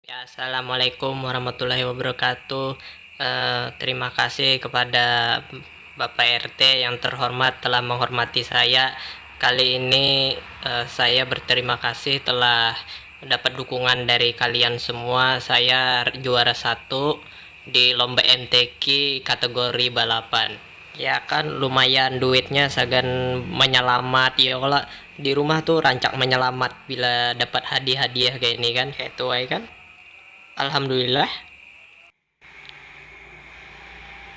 Ya, assalamualaikum warahmatullahi wabarakatuh. Terima kasih kepada Bapak RT yang terhormat telah menghormati saya. Kali ini saya berterima kasih telah mendapat dukungan dari kalian semua. Saya juara satu di lomba MTQ kategori balapan. Ya kan lumayan duitnya sagan menyelamat ya kalau di rumah tuh rancak menyelamat bila dapat hadiah-hadiah kayak ini kan kayak tuai kan. Alhamdulillah.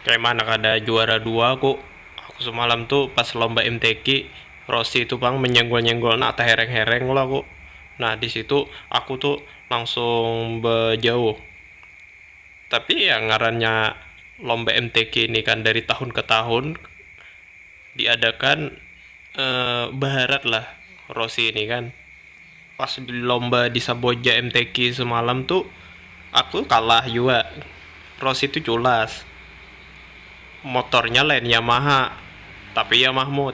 Kayak mana kada juara dua aku semalam tuh pas lomba MTQ Rossi itu bang menyenggol-nyenggol nak hereng-hereng lah kok. Nah di situ aku tuh langsung berjauh. Tapi ya ngarannya lomba MTQ ini kan dari tahun ke tahun diadakan, baharat lah Rossi ini kan. Pas di lomba di Saboja MTQ semalam tuh aku kalah juga. Rossi itu culas. Motornya lain Yamaha, tapi ya Mahmud.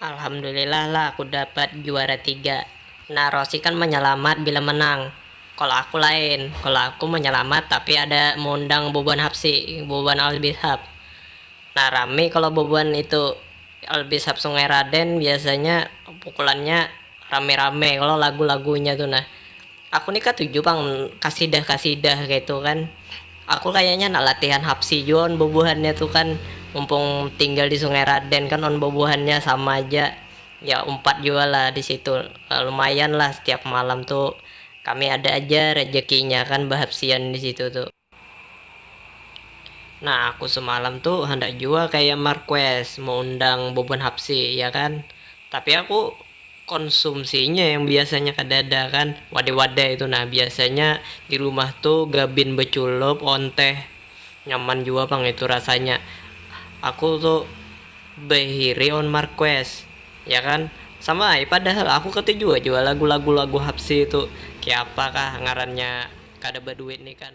Alhamdulillah lah aku dapat juara 3. Nah, Rossi kan menyelamat bila menang. Kalau aku lain, kalau aku menyelamat tapi ada mengundang Boban Hapsi, Boban Albishab. Nah, rame kalau Boban itu Albishab Sungai Raden biasanya pukulannya rame-rame kalau lagu-lagunya tuh. Nah, aku nih ketujuh bang kasidah gitu kan. Aku kayaknya nak latihan hapsi juon bobohannya tuh kan, mumpung tinggal di Sungai Raden kan on bobohannya sama aja ya, umpat juga lah di situ. Lumayan lah setiap malam tuh kami ada aja rezekinya kan bahapsian di situ tuh. Nah, aku semalam tuh hendak juga kayak Marquez mau undang Bobon Hapsi ya kan. Tapi aku konsumsinya yang biasanya kadada kan wadah-wadah itu. Nah, biasanya di rumah tuh gabin beculup on teh. Nyaman juga bang itu rasanya. Aku tuh behiri on Marquez ya kan. Sama padahal aku kata juga lagu-lagu Hapsi itu kayak apakah ngarannya kada berduit nih kan.